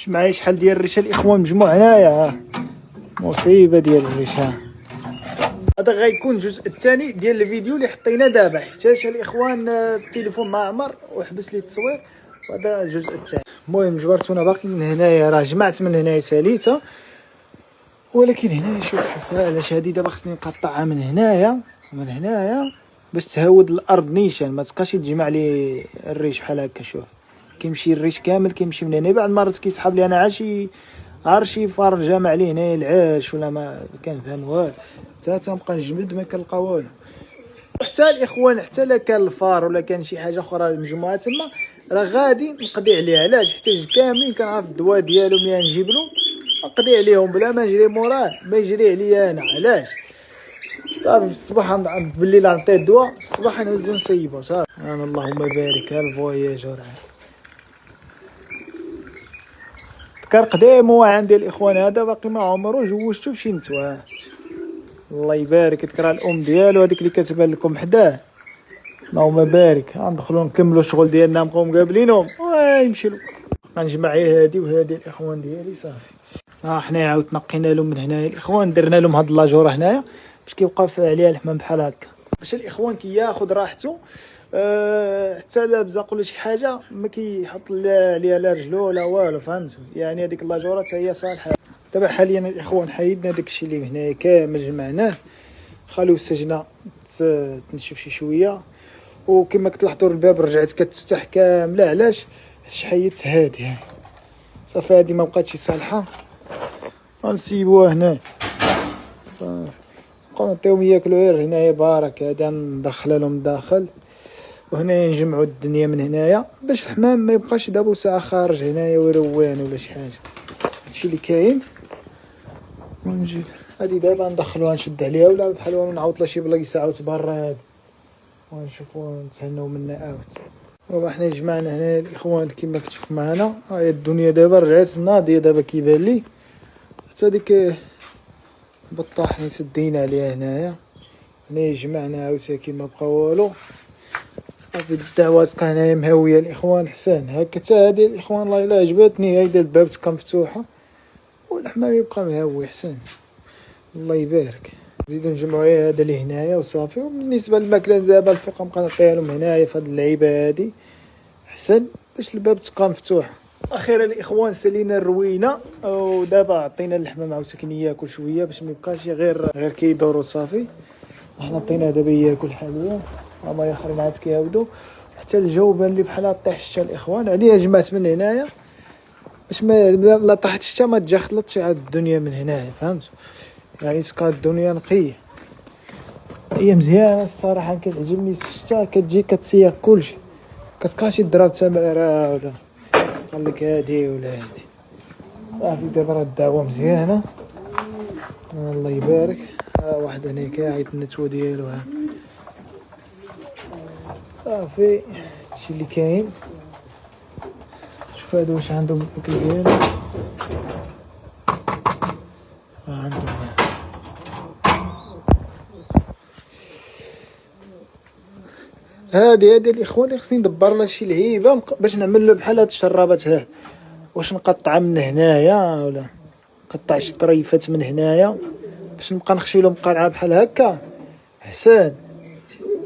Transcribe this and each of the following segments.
معايا شحال ديال الريشه الاخوان مجموع هنايا، مصيبه ديال الريشه. هذا غيكون الجزء الثاني ديال الفيديو اللي حطينا دابا، حيتاش الاخوان التليفون ما عمر وحبس لي التصوير، وهذا الجزء الثاني. المهم جبرتونا باقي من هنايا، راه جمعت من هنايا ساليته، ولكن هنا شوف علاش هادي دابا خصني نقطعها من هنايا ومن هنايا باش تهود الارض نيشان، ما تبقاش تجمع لي الريش بحال هكا. شوف كيمشي الريش كامل كيمشي من هنا، بعد مرات كيسحب لي انا عرشي فار جامع ليه هنايا العاش ولا ما كنفهم والو، حتى تنبقى نجمد ما كنلقى والو. حتى الاخوان حتى لا كان الفار ولا كان شي حاجه اخرى مجموعه تما راه غادي نقضي عليه. علاش؟ حيت كاملين كنعرف الدواء ديالو ملي نجيب له نقضي عليهم بلا ما نجري موراه، ما يجري عليا انا. علاش؟ صافي في الصباح بالليل نعطيه الدواء، في الصباح نهزو نسيبو صافي. انا اللهم بارك. ها الفواياجور تكر قديم هو عندي الاخوان، هذا باقي ما عمرو جوجتو بشي نتوى. الله يبارك. تكرا الام ديالو هذيك اللي كتبان لكم حداه. اللهم بارك. غندخلو نكملو الشغل ديالنا، نبقاو مقابلينهم ويمشي له. غنجمع هادي وهادي الاخوان ديالي صافي. حنايا عاود نقينا لهم من هنايا الاخوان، درنا لهم هاد لاجوره هنايا باش كيبقاو عليها الحمام بحال هكا، باش الاخوان كياخذ راحته. حتى لا بزاق ولا شي حاجه ما كيحط عليها لا رجلو لا والو، فهمتوا؟ يعني هذيك اللاجوره حتى هي صالحه. دابا حاليا الاخوان حيدنا داكشي اللي هنايا كامل جمعناه، خليو السجنه تنشف شي شويه، وكما كتلاحظوا الباب رجعت كتفتح كامله. علاش؟ هادشي حيدت هادي صافي، هادي ما بقاتش صالحه، غنسيبوها هنا صافي. نبقاو نعطيهم ياكلوا غير هنايا بارك. هذا ندخل لهم داخل، وهنايا نجمعوا الدنيا من هنايا باش الحمام ما يبقاش دابا ساعه خارج هنايا ويروان ولا شي حاجه. هادشي اللي كاين. ونجي هادي دابا ندخلوها نشد عليها ولا بحال نعاود لها شي بلايصه عاود برا هادي، ونشوفوا نتهناو منها عاود. وحنا جمعنا هنا الاخوان كما كتشوف معنا. هاي الدنيا دابا رجعت ناضيه دابا كيبان لي، حتى ديك بطاح اللي سدينا عليها هنايا جمعنا عاوتاني ما بقى والو صافي. الدعوات كان هنايا مهويه الاخوان حسان هكا. حتى هادي الاخوان الله الا عجبتني، هايدا الباب تبقى مفتوحه والحمام يبقى مهوي حسان. الله يبارك. نزيدو نجمعوا هذا اللي هنايا وصافي. وبالنسبه للماكله دابا الفوق نبقى نعطيها لهم هنايا في هاد اللعيبه هادي حسن باش الباب تبقى مفتوح. اخيرا الاخوان سالينا الروينه، ودابا عطينا الحمام عاوتاني ياكل شويه باش ما يبقاش غير كيدورو صافي. حنا عطيناه دابا ياكل حاليا، هما اخرين عاد كيعاودوا. حتى الجو بان لي بحال طيح الشتا الاخوان. عليا جمعت من هنايا باش ما لا طاحت الشتا ما تجخلطش عاد الدنيا من هنايا، فهمت؟ يعني تبقى الدنيا نقيه. هي مزيانه الصراحه، كتعجبني الشتا، كتجي كتسيق كلشي، كتبقاش تضرب تماره ولا قال لك هادي ولا هادي صافي. دابا راه الدعوه مزيانه الله يبارك. واحد هنا قاعد النتوه ديالو صافي. هادشي اللي كاين. شوف هادو واش عندهم الاكل ديالو، عندهم هادي الاخوان اللي خصني ندبر لها شي لعيبه باش نعمل له بحال هاد الشرابات. واش نقطع من هنايا ولا نقطع شي طريفات من هنايا باش نبقى نخشي لهم قرعه بحال هكا حسان.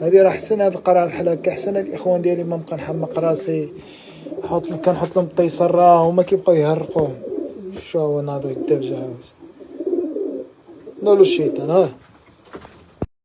هادي راه حسن، هاد القرعه بحال هكا حسن. الاخوان ديالي ما نبقى نحمق راسي كنحط لهم الطيسر راه هما كيبقاو يهرقوه. شو هو ناضي الدبجه عاود نولو الشيطان.